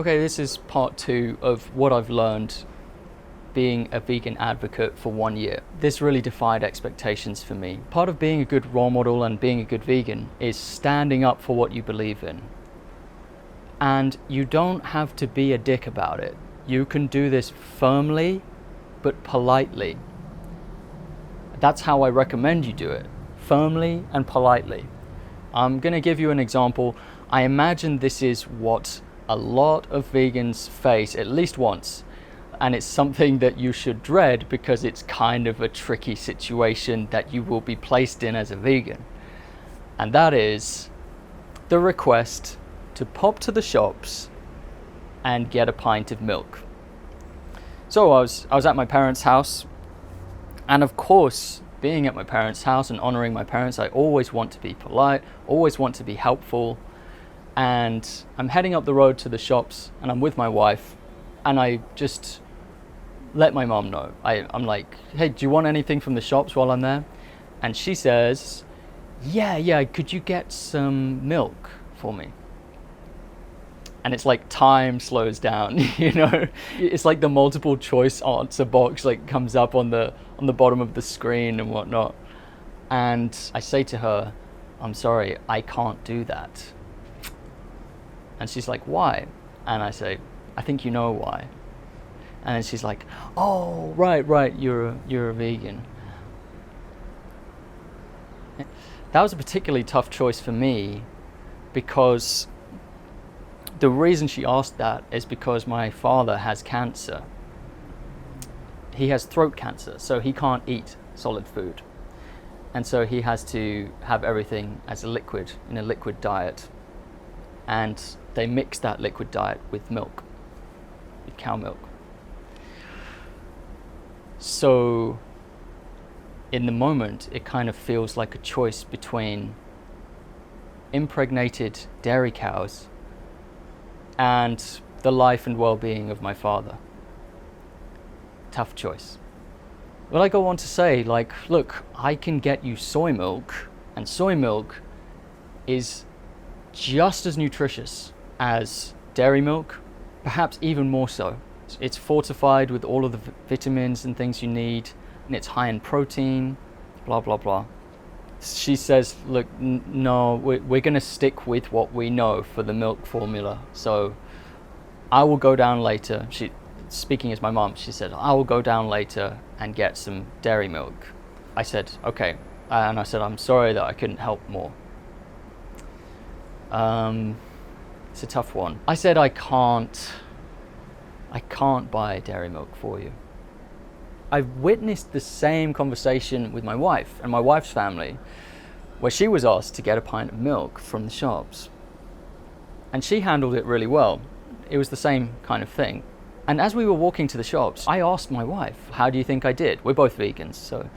Okay, this is part 2 of what I've learned being a vegan advocate for 1 year. This really defied expectations for me. Part of being a good role model and being a good vegan is standing up for what you believe in. And you don't have to be a dick about it. You can do this firmly, but politely. That's how I recommend you do it. Firmly and politely. I'm going to give you an example. I imagine this is what a lot of vegans face at least once, and it's something that you should dread because it's kind of a tricky situation that you will be placed in as a vegan. And that is the request to pop to the shops and get a pint of milk. So I was at my parents' house, and of course, being at my parents' house and honoring my parents, I always want to be polite, always want to be helpful. And I'm heading up the road to the shops, and I'm with my wife, and I just let my mom know. I'm like, hey, do you want anything from the shops while I'm there? And she says, yeah, could you get some milk for me? And it's like time slows down, you know? It's like the multiple choice answer box like comes up on the bottom of the screen and whatnot. And I say to her, I'm sorry, I can't do that. And she's like, why? And I say, I think you know why. And then she's like, oh, right, you're a vegan. That was a particularly tough choice for me, because the reason she asked that is because my father has cancer. He has throat cancer, so he can't eat solid food. And so he has to have everything as a liquid, in a liquid diet. And they mix that liquid diet with milk, with cow milk. So in the moment, it kind of feels like a choice between impregnated dairy cows and the life and well-being of my father. Tough choice. Well, I go on to say, like, look, I can get you soy milk, and soy milk is just as nutritious as dairy milk, perhaps even more so. It's fortified with all of the vitamins and things you need, and it's high in protein, blah, blah, blah. She says, look, no, we're going to stick with what we know for the milk formula. So I will go down later. Speaking as my mom, she said, I will go down later and get some dairy milk. I said, okay. And I said, I'm sorry that I couldn't help more. It's a tough one. I said, I can't buy dairy milk for you. I've witnessed the same conversation with my wife and my wife's family, where she was asked to get a pint of milk from the shops. And she handled it really well. It was the same kind of thing. And as we were walking to the shops, I asked my wife, how do you think I did? We're both vegans, so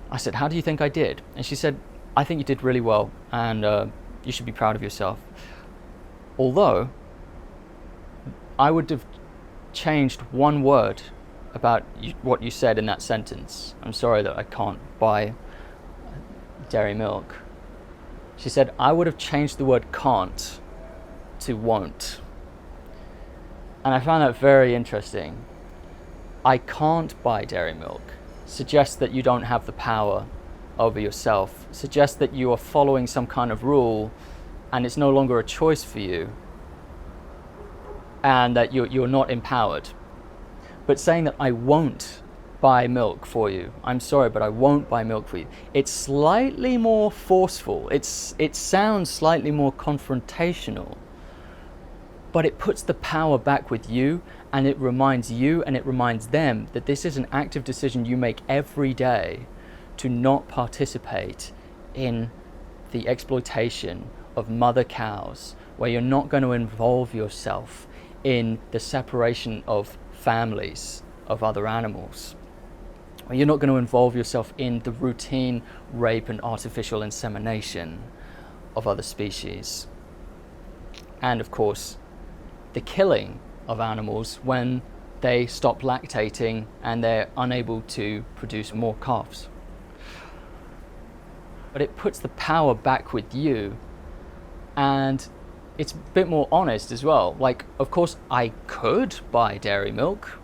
I said, how do you think I did? And she said, I think you did really well, and you should be proud of yourself. Although, I would have changed one word about what you said in that sentence. I'm sorry that I can't buy dairy milk. She said, I would have changed the word can't to won't. And I found that very interesting. I can't buy dairy milk suggests that you don't have the power over yourself, suggests that you are following some kind of rule and it's no longer a choice for you, and that you're not empowered. But saying that I won't buy milk for you, I'm sorry, but I won't buy milk for you, it's slightly more forceful. It sounds slightly more confrontational, but it puts the power back with you, and it reminds you and it reminds them that this is an active decision you make every day to not participate in the exploitation of mother cows, where you're not going to involve yourself in the separation of families of other animals. You're not going to involve yourself in the routine rape and artificial insemination of other species. And of course, the killing of animals when they stop lactating and they're unable to produce more calves. But it puts the power back with you, and it's a bit more honest as well. Like, of course, I could buy dairy milk,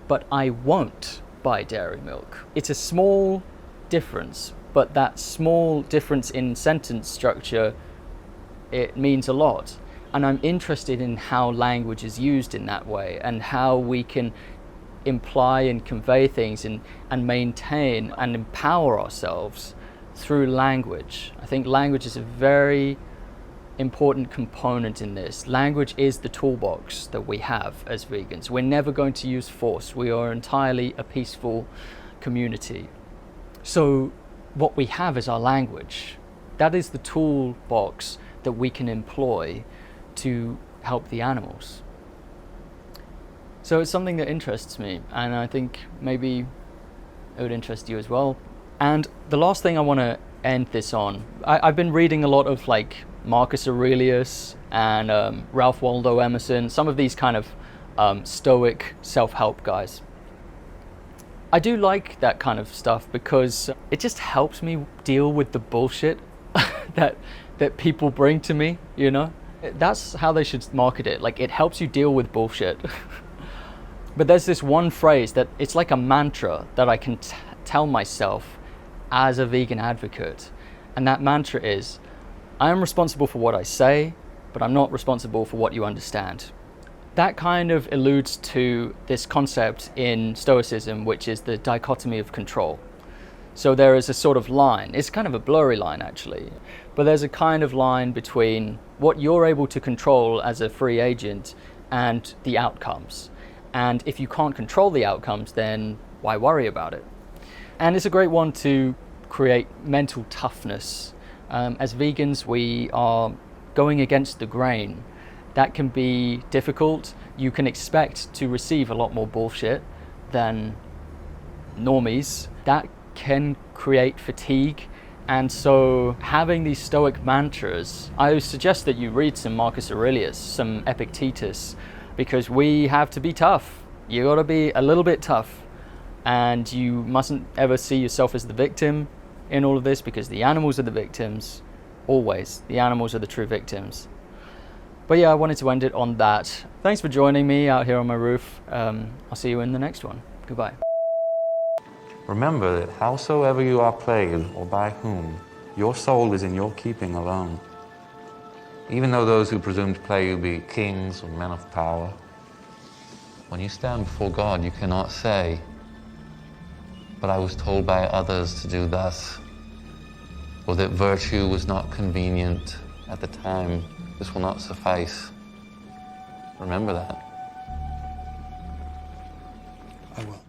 but I won't buy dairy milk. It's a small difference, but that small difference in sentence structure, it means a lot. And I'm interested in how language is used in that way, and how we can imply and convey things and maintain and empower ourselves through language. I think language is a very important component in this. Language is the toolbox that we have as vegans. We're never going to use force. We are entirely a peaceful community. So what we have is our language. That is the toolbox that we can employ to help the animals. So it's something that interests me, and I think maybe it would interest you as well. And the last thing I want to end this on, I've been reading a lot of like Marcus Aurelius and Ralph Waldo Emerson, some of these kind of Stoic self-help guys. I do like that kind of stuff because it just helps me deal with the bullshit that people bring to me, you know? That's how they should market it. Like, it helps you deal with bullshit. But there's this one phrase that it's like a mantra that I can tell myself as a vegan advocate. And that mantra is, I am responsible for what I say, but I'm not responsible for what you understand. That kind of alludes to this concept in Stoicism, which is the dichotomy of control. So there is a sort of line, it's kind of a blurry line actually, but there's a kind of line between what you're able to control as a free agent and the outcomes. And if you can't control the outcomes, then why worry about it? And it's a great one to create mental toughness. As vegans, we are going against the grain. That can be difficult. You can expect to receive a lot more bullshit than normies. That can create fatigue. And so having these Stoic mantras, I suggest that you read some Marcus Aurelius, some Epictetus, because we have to be tough. You gotta be a little bit tough. And you mustn't ever see yourself as the victim in all of this, because the animals are the victims. Always. The animals are the true victims. But yeah, I wanted to end it on that. Thanks for joining me out here on my roof. I'll see you in the next one. Goodbye. Remember that howsoever you are played, or by whom, your soul is in your keeping alone. Even though those who presume to play you be kings or men of power, when you stand before God, you cannot say, but I was told by others to do thus, or that virtue was not convenient at the time. This will not suffice. Remember that. I will.